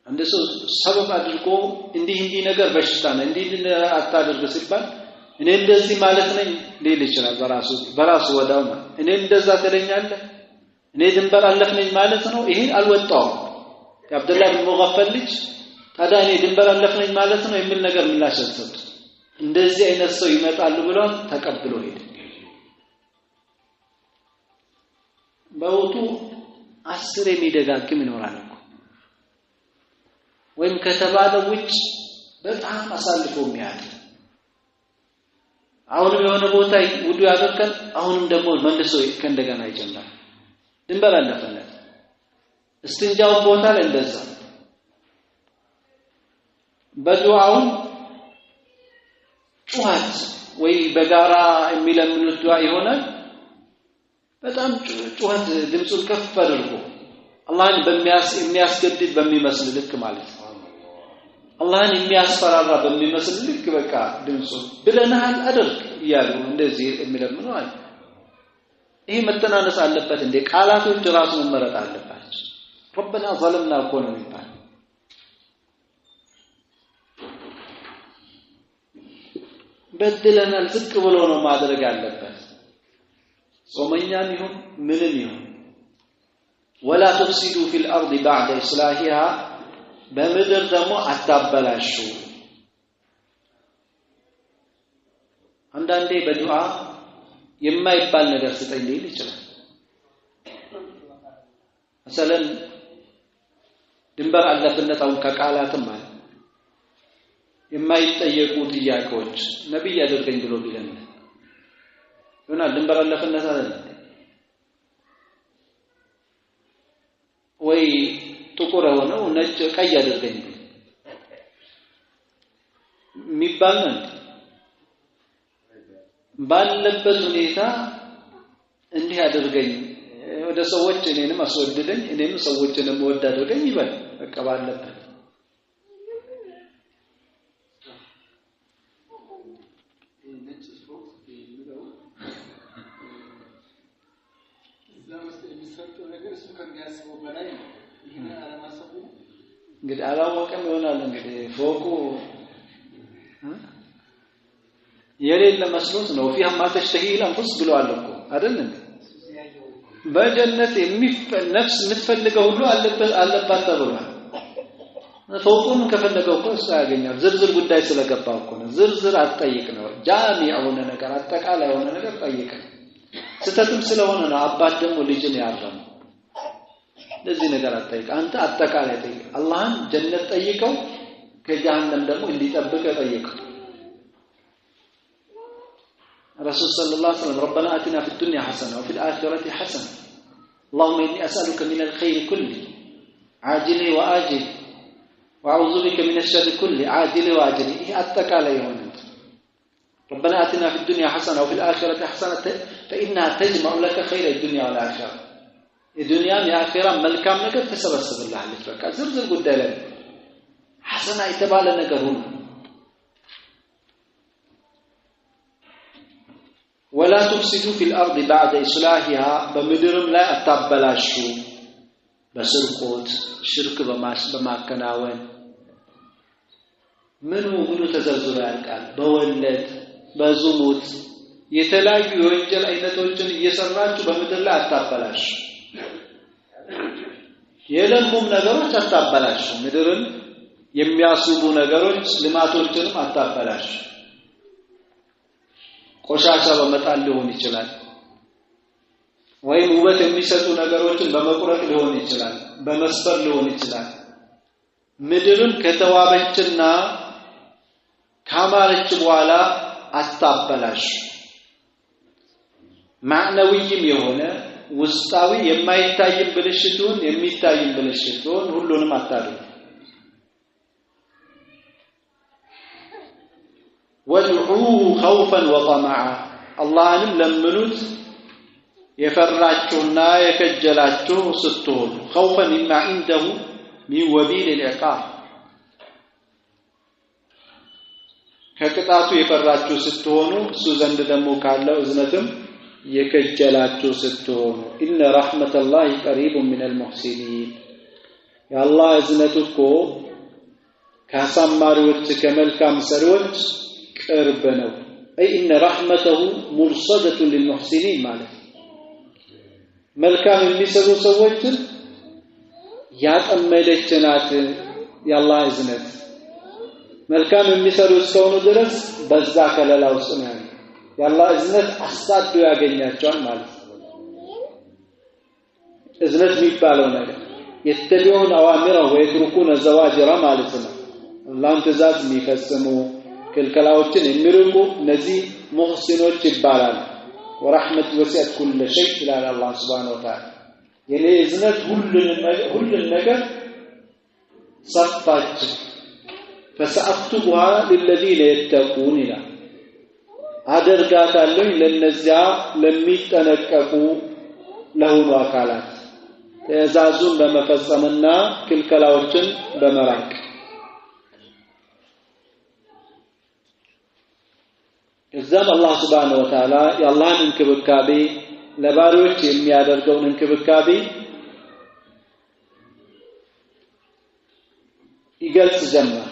እንደሱ ሰበብ አድርጎ እንዲህ ነገር በሽታ ነው እንዲህ አታድርግ ሲባል እኔ እንደዚህ ማለት ነኝ ሊል ይችላል በራሱ ወዳው እኔ እንደዛ ተለኛለህ እኔ ድንበር አለፍነኝ ማለት ነው ይሄ አልወጣው የአብዱላህ ብን ሙገፈል ልጅ ታዲያ እኔ ድንበር አለፍነኝ ማለት ነው የሚል ነገር ምላሽ ሰጥቶ እንደዚህ አይነት ሰው ይመጣሉ ብሎ ተቀብሎ ሄደ በውጡ 10 የሚደጋግም ይኖራል ወይም ከተባለው ውጭ በጣም አሳልፎ የሚያል አሁንም የሆነ ቦታ ውዱ ያደርጋል አሁንም ደግሞ መልሶ ከእንደገና ይጀምራል ድንበር አለፈለት እስትንጃው ቦታ ላይ እንደዛ በዱዓው ጩኸት ወይ በጋራ የሚለምኑት ዱዓ ይሆናል በጣም ጩኸት ድምጹን ከፍ አድርጎ አላህን የሚያስገድድ በሚመስል ልክ ማለት ነው አላህን የሚያስፈራራ በሚመስል ልክ በቃ ድምጹ ብለናል አድርግ ይያሉ እንደዚህ የሚለምኑ አለ ይሄ መተናነስ አለበት እንደ ቃላቶች ራሱ መመረጥ አለባቸው ربنا ظلمنا كون ይባል በድለናል ዝቅ ብሎ ነው ማድረግ አለበት ጾመኛም ይሁን ምንም ይሁን ولا تفسدوا في الارض بعد اصلاحها በምድር ደግሞ አታበላሹ አንዳንዴ በዱዓ የማይባል ነገር ስጠኝ ሊል ይችላል مثلا ድንበር አለፍነት አሁን ከቃላትም ማለት የማይጠየቁ ጥያቄዎች ነብይ ያደርገኝ ብሎ ቢለን ይሆናል ድንበር አለፍነት አይደለም ወይ ጥቁር ሆነው ነጭ ቀይ ያደርገኝ የሚባል ነው ባለበት ሁኔታ እንዲህ አድርገኝ ወደ ሰዎች እኔንም አስወድደኝ እኔም ሰዎችንም ወድ አድርገኝ ይበል በቃ ባለበት እንግዲህ አላወቀም ይሆናል እንግዲህ ፎቁ የሌለ መስሎት ነው فيها ما تشتهي الانفس ብለዋል እኮ አይደል እንዴ በጀነት ነፍስ የምትፈልገው ሁሉ አለባት ተብሏል ፎቁም ከፈለገው እኮ ያገኛል ዝርዝር ጉዳይ ስለገባው እኮ ነው ዝርዝር አትጠይቅ ነው ጃሚዑ ነገር አጠቃላይ የሆነ ነገር ጠይቅ ስተትም ስለሆነ ነው አባት ደግሞ ልጅን ያረም ለዚህ ነገር አትጠይቅ አንተ አጠቃላይ ጠይቅ አላህን ጀነት ጠይቀው ከጀሃነም ደግሞ እንዲጠብቅ ጠይቅ رسول صلى الله عليه وسلم ربنا آتنا في الدنيا حسنة وفي الآخرة حسنة اللهم إني أسألك من الخير كله عاجله وآجله وأعوذ بك من الشر كله عاجله وآجله أتكالي هون ربنا آتنا في الدنيا حسنة وفي الآخرة حسنة فإنها تجمع لك خير الدنيا والآخرة الدنيا والآخرة ملكام نقر تسبسب الله عليك بك زرزر قد لك حسنة يتبال نقرون ولا تفسدوا في الأرض بعد إصلاحها بمدرم لا أتبلاشوا بسرقوت شرك بماكناوين منو تزلزل ያልቃል በወለድ በዝሙት የተለያዩ የወንጀል አይነቶችን እየሰራችሁ በመድር ላይ አታበላሽ የለሙም ነገሮች አታበላሽ ምድርን የሚያስቡ ነገሮች ልማቶችንም አታበላሽ ቆሻሻ በመጣል ሊሆን ይችላል ወይም ውበት የሚሰጡ ነገሮችን በመቁረጥ ሊሆን ይችላል በመስፈር ሊሆን ይችላል ምድርን ከተዋበችና ካማረች በኋላ አታበላሽ ማዕነዊይም የሆነ ውስጣዊ የማይታይም ብልሽቱን የሚታይም ብልሽቱን ሁሉንም አታድርግ ወድዑሁ ኸውፈን ወጠመዓ አላህንም ለምኑት የፈራችሁና የከጀላችሁ ስትሆኑ ኸውፈን ሚማ عنده من وبيل العقاب ከቅጣቱ የፈራችሁ ስትሆኑ እሱ ዘንድ ደግሞ ካለው እዝነትም የከጀላችሁ ስትሆኑ ኢነ ረሕመተላሂ ቀሪቡን ሚነል ሙሕሲኒን የአላህ እዝነት እኮ ከአሳማሪዎች ከመልካም ሰሪዎች ቅርብ ነው አይ ኢነ ረሕመተሁ ሙርሰደቱን ሊልሙሕሲኒን ማለት መልካም የሚሰሩ ሰዎችን ያጠመደች ናት የአላህ እዝነት መልካም የሚሰሩ እስከሆኑ ድረስ በዛ ከለላ ውስጥ ነው የአላህ እዝነት አሳዶ ያገኛቸዋል ማለት እዝነት የሚባለው ነገር የተቢዑን አዋሚረሁ ወይትሩኩነ ዘዋጅረ ማለት ነው አላህን ትእዛዝ የሚፈጽሙ ክልከላዎችን የሚርቁ እነዚህ ሙሕሲኖች ይባላሉ ወረሕመት ወሲዐት ኩለ ሸይእ ይላል አላህ ሱብሓነሁ ወተዓላ የኔ እዝነት ሁሉን ነገር ሰፋች فسأكتبها للذين يتقون إلى አደርጋታለሁ ለነዚያ ለሚጠነቀቁ ለሆኑ አካላት ትእዛዙን በመፈጸምና ክልከላዎችን በመራቅ እዛም አላህ Subhanahu Wa Ta'ala የአላህን እንክብካቤ ለባሪዎች የሚያደርገውን እንክብካቤ ይገልጽ ጀመር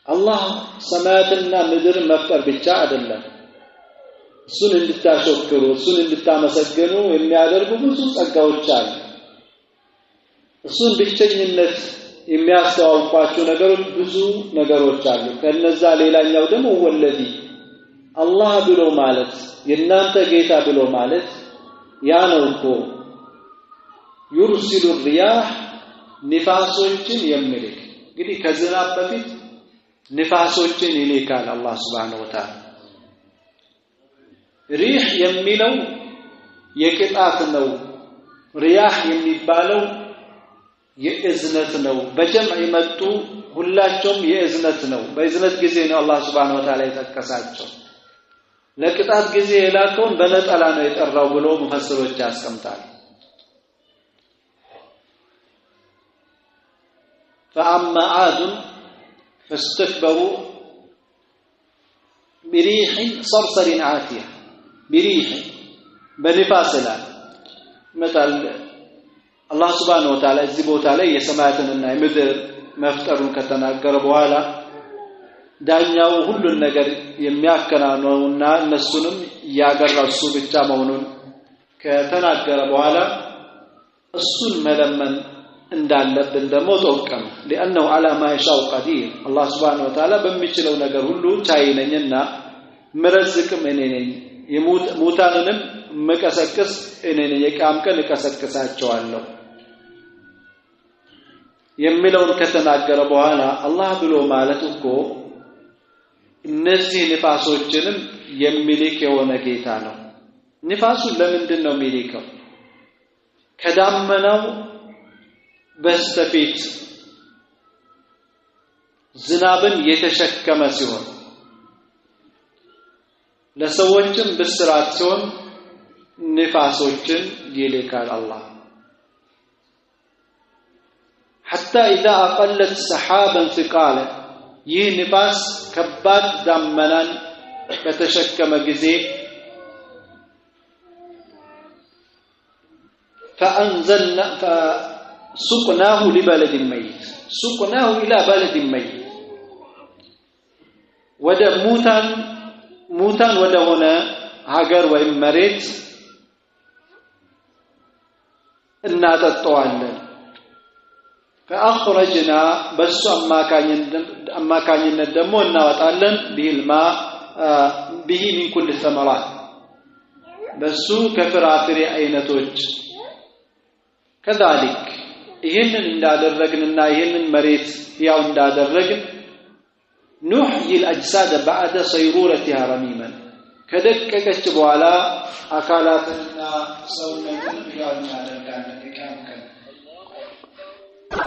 አላህ ሰማያትና ምድር መፍጠር ብቻ አይደለም እሱን እንድታሸክሩ እሱን እንድታመሰግኑ የሚያደርጉ ብዙ ጸጋዎች አሉ እሱን ብቸኝነት የሚያስተዋውቋቸው ነገሮች ብዙ ነገሮች አሉ ከነዛ ሌላኛው ደግሞ ወለዲ አላህ ብሎ ማለት የናንተ ጌታ ብሎ ማለት ያ ነው እኮ يرسل الرياح ንፋሶችን የሚልክ እንግዲህ ከዝናብ በፊት ንፋሶችን ይልካል አላህ Subhanahu Wa Ta'ala ሪህ የሚለው የቅጣት ነው ሪያህ የሚባለው የእዝነት ነው በጀምዕ ይመጡ ሁላቸውም የእዝነት ነው በእዝነት ጊዜ ነው አላህ Subhanahu Wa Ta'ala የተከሳቸው ለቅጣት ጊዜ የላከውን በነጠላ ነው የጠራው ብሎ ሙፈስሮች ያስቀምጣሉ فأما عاد فاستكبروا بريح صرصر عاتية بريح بنفاس لا مثل الله سبحانه وتعالى الزبوت عليه سماعتنا يمدر مفترون كتناقر بوالا دانياو ሁሉ ነገር የሚያከናውነውና እነሱንም ያገራሱ ብቻ መሆኑን ከተናገረ በኋላ እሱን መለመን እንዳለብን ደግሞ ተወቀም لانه على ما يشاء قدير الله سبحانه وتعالى በሚችለው ነገር ሁሉ ቻይ ነኝና ምረዝቅም እኔ ነኝ ሙታንንም መቀሰቅስ እኔ ነኝ የቂያም ቀን እቀሰቅሳቸዋለሁ የሚለውን ከተናገረ በኋላ አላህ ብሎ ማለት እኮ እነዚህ ንፋሶችንም የሚልክ የሆነ ጌታ ነው ንፋሱን ለምንድን ነው የሚልከው ከዳመናው በስተፊት ዝናብን የተሸከመ ሲሆን ለሰዎችም ብስራት ሲሆን ንፋሶችን ይልካል አላህ حتى إذا أقلت سحابا ثقالا ይህ ንፋስ ከባድ ዳመናን በተሸከመ ጊዜ فأنزلنا فسقناه لبلد ميت سقناه إلى بلد ميت ወደ ሙታን ወደ ሆነ ሀገር ወይም መሬት እናጠጣዋለን فأخرجنا بس أما كان يندمون وطالن به من كل الثمرات بس كفرافر أينتوج كذلك ይህንን እንዳደረግንና ይህንን መሬት ያው እንዳደረግን نحيي الأجساد بعد صيرورتها رميما ከደቀቀች በኋላ አካላትና ሰውነትን ያው እናደርጋለን ይካምከን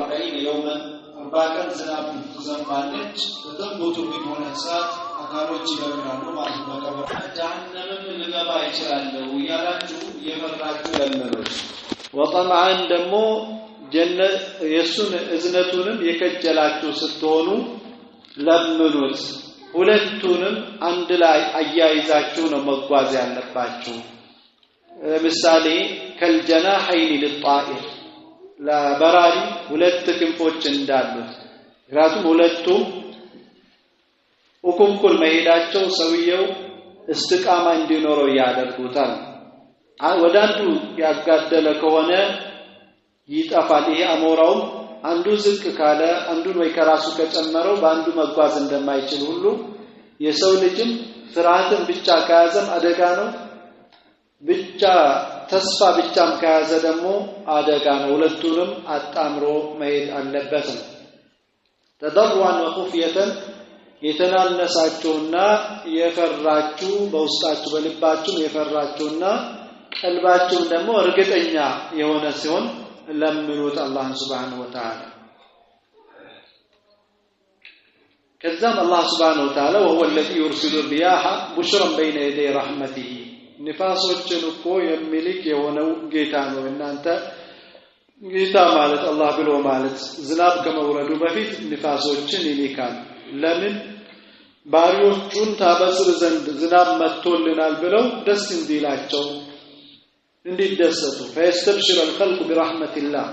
ወይም يوما ባቀን ዝናብ ትዘንባለች ተዘንቦቱ ቢሆን ሰዓት አካሎች ይበራሉ ማለት ነው ጀሃነም ልገባ ይችላል ያላችሁ የፈራችሁ ለምኖች وطمعا ደሞ ጀነት የሱን እዝነቱንም የከጀላችሁ ስትሆኑ ለምኑት ሁለቱንም አንድ ላይ አያይዛችሁ ነው መጓዝ ያለባችሁ ለምሳሌ ከልጀናሐይን للطائر ለበራሪ ሁለት ክንፎች እንዳሉት ምክንያቱም ሁለቱም እኩል መሄዳቸው ሰውየው እስትቃማ እንዲኖረው ያደርጉታል ወዳንዱ ያጋደለ ከሆነ ይጣፋል ይሄ አሞራው አንዱ ዝቅ ካለ አንዱን ወይ ከራሱ ከጨመረው በአንዱ መጓዝ እንደማይችል ሁሉ የሰው ልጅም ፍርሃትን ብቻ ከያዘም አደጋ ነው ብቻ ተስፋ ብቻም ከያዘ ደግሞ አደጋ ነው ሁለቱንም አጣምሮ መሄድ አለበት ተደርዋን ወኹፍየተን የተናነሳችሁና የፈራችሁ በውስጣችሁ በልባችሁ የፈራችሁና ቀልባችሁ ደግሞ እርግጠኛ የሆነ ሲሆን ለምኑት አላህ Subhanahu Wa Ta'ala كذب الله سبحانه وتعالى وهو الذي يرسل الرياح بشرا بين يدي رحمته نفاسوچن እኮ የሚልክ የሆነው ጌታ ነው እናንተ ጌታ ማለት አላህ ብሎ ማለት ዝናብ ከመውረዱ በፊት ንፋሶችን ይልካል ለምን ባሪዎቹን ታበስር ዘንድ ዝናብ መጥቶልናል ብለው ደስ እንዲላቸው እንዲደሰቱ فيستبشر الخلق برحمة الله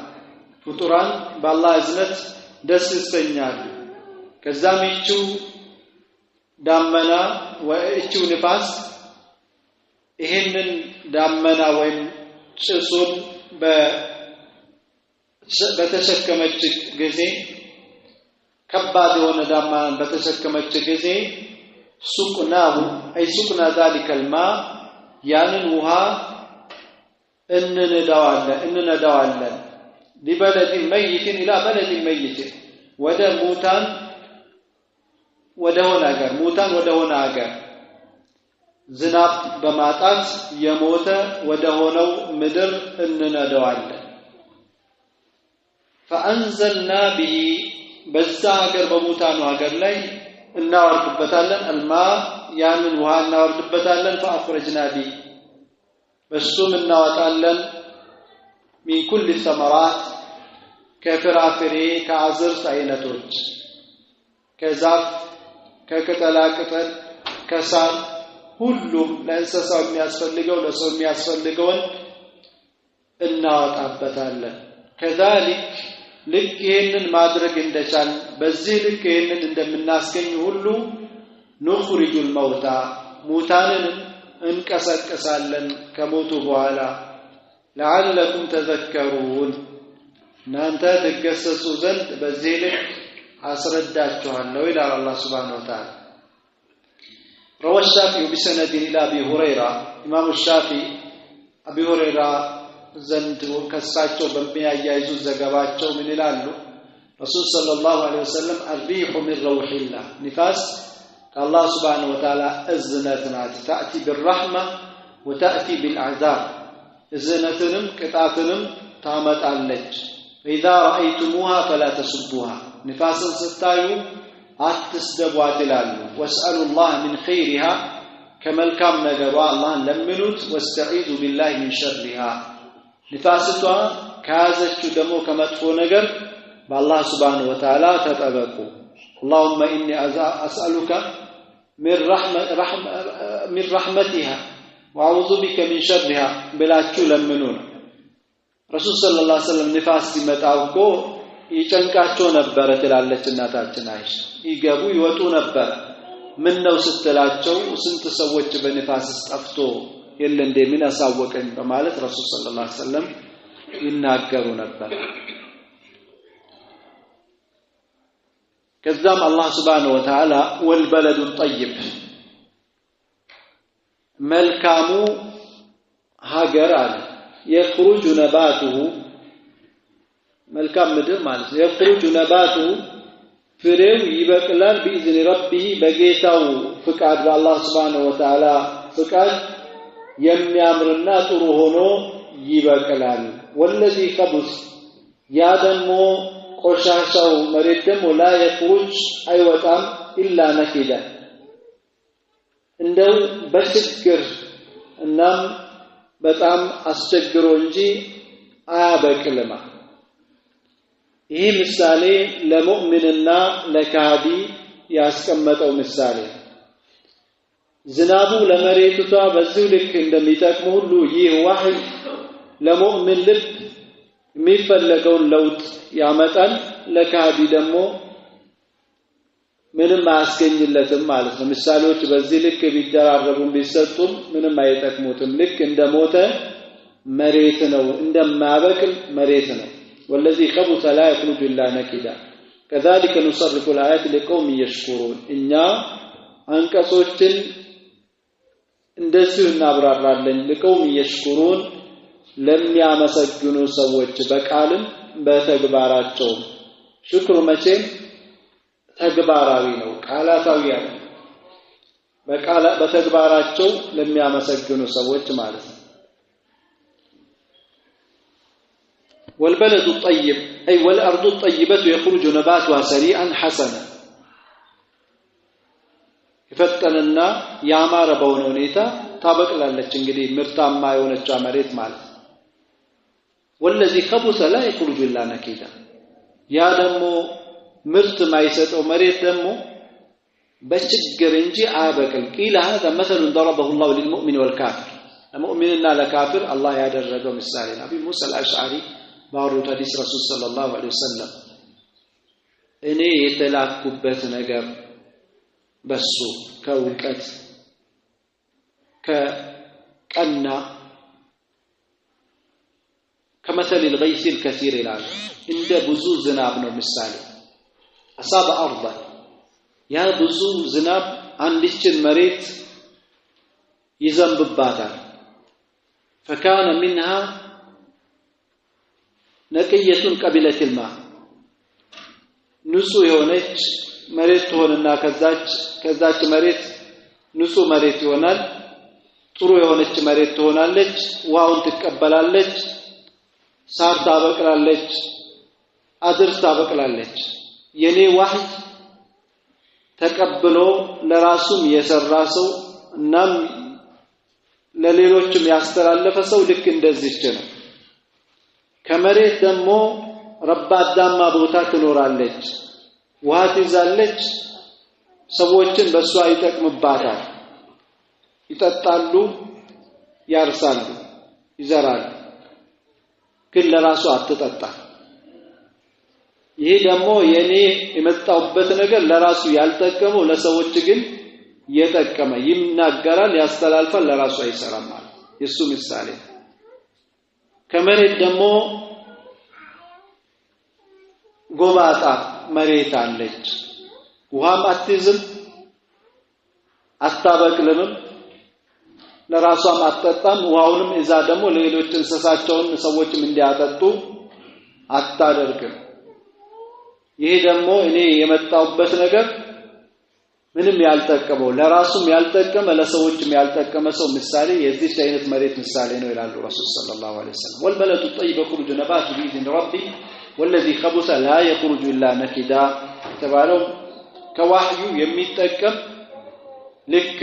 ፍጡራን በአላህ እዝነት ደስ ይሰኛሉ ከዛም ይቹ ዳመና ወይቹ ንፋስ ይሄንን ዳመና ወይም ጭሱን በተሸከመች ጊዜ ከባድ የሆነ ዳመናን በተሸከመች ጊዜ ሱቅናሁ አይ ሱቅና ذلك الماء ያንን ውሃ እንነዳዋለን لبلد ميت الى بلد ميت ወደ ሙታን ወደ ሆነ ሀገር ዝናብ በማጣት የሞተ ወደ ሆነው ምድር እንነዳዋለን فانزلنا به በዛ ሀገር በሙታኑ ሀገር ላይ እናወርድበታለን الماء ያንን ውሃ እናወርድበታለን فاخرجنا به በሱም እናወጣለን من كل الثمرات ከፍራፍሬ ከአዝርት አይነቶች ከዛፍ ከቅጠላቅጠል ከሳር ሁሉም ለእንስሳው የሚያስፈልገው ለሰው የሚያስፈልገውን እናወጣበታለን كذلك ልክ ይሄንን ማድረግ እንደቻል በዚህ ልክ ይሄንን እንደምናስገኝ ሁሉ نخرج الموتى ሙታንን እንቀሰቅሳለን ከሞቱ በኋላ لعلكم تذكرون እናንተ ተገሰጹ ዘንድ በዚህ ልክ አስረዳችኋለሁ ይላል አላህ Subhanahu Wa Ta'ala روى الشافعي بسند الى ابي هريره امام الشافعي ابي هريره ዘንድ ከሳቸው በሚያያይዙ ዘገባቸው ምን ይላሉ ረሱል ሰለላሁ ዐለይሂ ወሰለም الريح من روح الله ንፋስ ከአላህ Subhanahu Wa Ta'ala እዝነት ናት تأتي بالرحمة وتأتي بالعذاب እዝነትንም ቅጣትንም ታመጣለች فإذا رأيتموها فلا تسبوها نفاسا ستايو أتسدبوا تلالو واسألوا الله من خيرها كما الكام نجروا الله لمنوت واستعيذوا بالله من شرها نفاستها كازت دمو كما تفو نجر بالله سبحانه وتعالى تتبقوا اللهم إني أسألك من رحمتها وأعوذ بك من شرها بلا تلمنون ረሱል ሰለላሁ ዐለይሂ ወሰለም ንፋስ ሲመጣውኮ ይጨንቃቸው ነበር ትላለች እናታችን አይሽ ይገቡ ይወጡ ነበር ምን ነው ስትላቸው ስንት ሰዎች በንፋስ ጠፍቶ የለ እንደ ምን አሳወቀኝ በማለት ረሱል ሰለላሁ ዐለይሂ ወሰለም ይናገሩ ነበር ከዛም አላህ Subhanahu Wa Ta'ala والبلد الطيب መልካሙ ሀገር አለ يخرج نباته መልካም ምድር ማለት ነው يخرج نباته ፍሬው ይበቅላል بإذن ربه በጌታው ፍቃድ በአላህ Subhanahu Wa Ta'ala ፍቃድ የሚያምርና ጥሩ ሆኖ ይበቅላል والذي خبث ያ ደግሞ ቆሻሻው መሬት ደግሞ لا يخرج አይወጣም إلا نكدا እንደው በችግር እናም በጣም አስቸግሮ እንጂ አያበቅልም ይህ ምሳሌ ለሙእሚንና ለካዲ ያስቀመጠው ምሳሌ ዝናቡ ለመሬቱታ በዚሁ ልክ እንደሚጠቅም ሁሉ ይህ ዋህይ ለሙእሚን ልብ የሚፈልገውን ለውጥ ያመጣል ለካዲ ደግሞ ምንም አያስገኝለትም ማለት ነው ምሳሌዎች በዚህ ልክ ቢደራረቡም ቢሰጡም ምንም አይጠቅሙትም ልክ እንደሞተ መሬት ነው እንደማያበቅል መሬት ነው والذي خبث لا يخرج الا نكدا كذلك نصرف الايات لقوم يشكرون እኛ አንቀጾችን እንደዚህ እናብራራለን لقوم يشكرون ለሚያመሰግኑ ሰዎች በቃልም በተግባራቸው ሽክሩ መቼም ተግባራዊ ነው ቃላታዊ አይደለም በተግባራቸው ለሚያመሰግኑ ሰዎች ማለት ነው والبلد الطيب أي والأرض الطيبة يخرج نباتها سريعا حسنا يفتننا يعمار بونونيتا طابق لالك انجدي مرتاما يونچ مريت ማለት والذي خبث لا يخرج الا نكدا يا ደሞ ምርት ማይሰጠው መሬት ደሞ በችግር እንጂ አበቅል قيل هذا مثل ضربه الله للمؤمن والكافر المؤمننا لكافر الله ያደረገው ምሳሌ ነብይ ሙሳ አልአሽዓሪ ባወሩት ሐዲስ ረሱል ሰለላሁ ዐለይሂ ወሰለም እኔ የተላኩበት ነገር በሱ ከውቀት ከቀና كمثل الغيث الكثير الى عند ብዙ ዝናብ ነው ምሳሌ أصاب أرضا يا ብዙ ዝናብ አንድችን መሬት ይዘንብባታል فكان منها نقية قبلة الماء ንጹህ የሆነች መሬት ሆነና ከዛች መሬት ንጹህ መሬት ይሆናል ጥሩ የሆነች መሬት ትሆናለች ውሃውን ትቀበላለች ሳር ታበቅላለች አድር ታበቅላለች የኔ ዋህይ ተቀብሎ ለራሱም የሰራ ሰው እናም ለሌሎችም ያስተላለፈ ሰው ልክ እንደዚህ ነው ከመሬት ደግሞ ረባዳማ ቦታ ትኖራለች ውሃ ትይዛለች ሰዎችን በሷ ይጠቅምባታል ይጠጣሉ ያርሳሉ ይዘራሉ ግን ለራሱ አትጠጣ ይሄ ደግሞ የኔ የመጣውበት ነገር ለራሱ ያልጠቀመው ለሰዎች ግን የጠቀመ ይናገራል ያስተላልፋል ለራሱ አይሰራም ማለት የሱ ምሳሌ ከመሬት ደግሞ ጎባጣ መሬት አለች ውሃም አትይዝም አታበቅልም ለራሷም አትጠጣም ውሃውንም እዛ ደግሞ ለሌሎች እንስሳቸውን ሰዎችም እንዲያጠጡ አታደርግም ይሄ ደግሞ እኔ የመጣውበት ነገር ምንም ያልጠቀመው ለራሱም ያልጠቀመ ለሰዎችም ያልጠቀመ ሰው ምሳሌ የዚህ አይነት መሬት ምሳሌ ነው ይላሉ ረሱል ሰለላሁ ዐለይሂ ወሰለም والبلد الطيب يخرج نباته بإذن ربه والذي خبث لا يخرج إلا نكدا ተባለው ከዋህዩ የሚጠቀም ልክ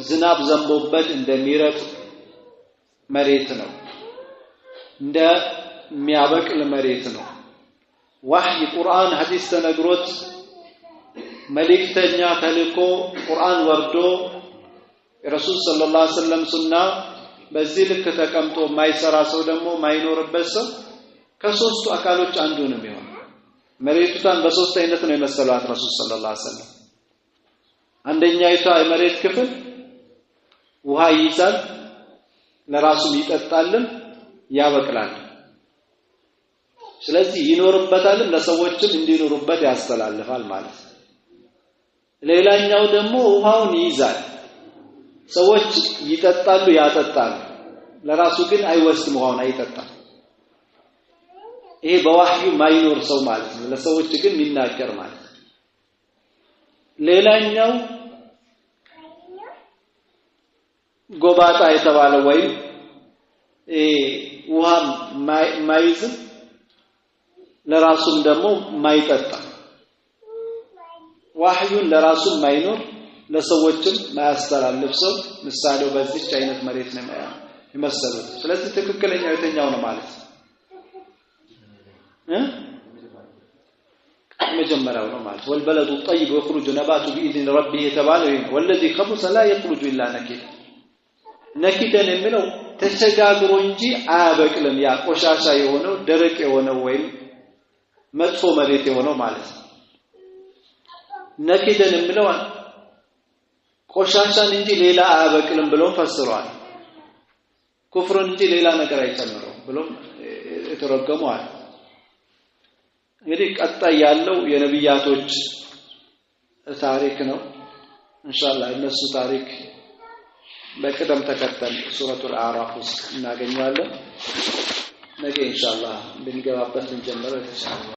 ዝናብ ዘንቦበት እንደሚረጥ መሬት ነው እንደሚያበቅል መሬት ነው ወህይ ቁርአን ሐዲስ ተነግሮት መልእክተኛ ተልኮ ቁርአን ወርዶ ረሱል ሰለላሁ ዐለይሂ ወሰለም ሱና በዚህ ልክ ተቀምጦ ማይሰራ ሰው ደግሞ ማይኖርበት ሰው ከሶስቱ አካሎች አንዱ ነው የሚሆነው መሬቱን በሶስት አይነት ነው የመሰሏት ረሱል ሰለላሁ ዐለይሂ ወሰለም አንደኛይቷ የመሬት ክፍል ውሃ ይይዛል ለራሱም ይጠጣልም ያበቅላል ስለዚህ ይኖርበታልም ለሰዎችም እንዲኖሩበት ያስተላልፋል ማለት ነው ሌላኛው ደግሞ ውሃውን ይይዛል ሰዎች ይጠጣሉ ያጠጣሉ ለራሱ ግን አይወስድም ውሃውን አይጠጣም ይሄ በዋህዩ ማይኖር ሰው ማለት ነው ለሰዎች ግን የሚናገር ማለት ሌላኛው ጎባጣ የተባለው ወይ ውሃ ማይዝ ለራሱም ደግሞ ማይጠጣ ዋህዩን ለራሱ ማይኖር ለሰዎችም ማያስተላልፍ ሰው ምሳሌው በዚህ አይነት መሬት ነው የመሰሉት ስለዚህ ትክክለኛው የተኛው ነው ማለት መጀመሪያው ነው ማለት والبلد الطيب يخرج نباته باذن ربه የተባለው والذي خبث لا يخرج الا نكدا ነኪደን የሚለው ተቸጋግሮ እንጂ አያበቅልም ያ ቆሻሻ የሆነው ደረቅ የሆነው ወይ መጥፎ መሬት የሆነው ማለት ነው ነኪደን የሚለው ቆሻሻን እንጂ ሌላ አያበቅልም ብሎ ፈስሯል ኩፍሩን እንጂ ሌላ ነገር አይጨምረው ብሎ የተረጎመዋል እንግዲህ ቀጣይ ያለው የነብያቶች ታሪክ ነው ኢንሻአላህ እነሱ ታሪክ በቅደም ተከተል ሱረቱል አዕራፍ ውስጥ እናገኛለን ነገ ኢንሻአላህ እንድንገባበት እንጀምረው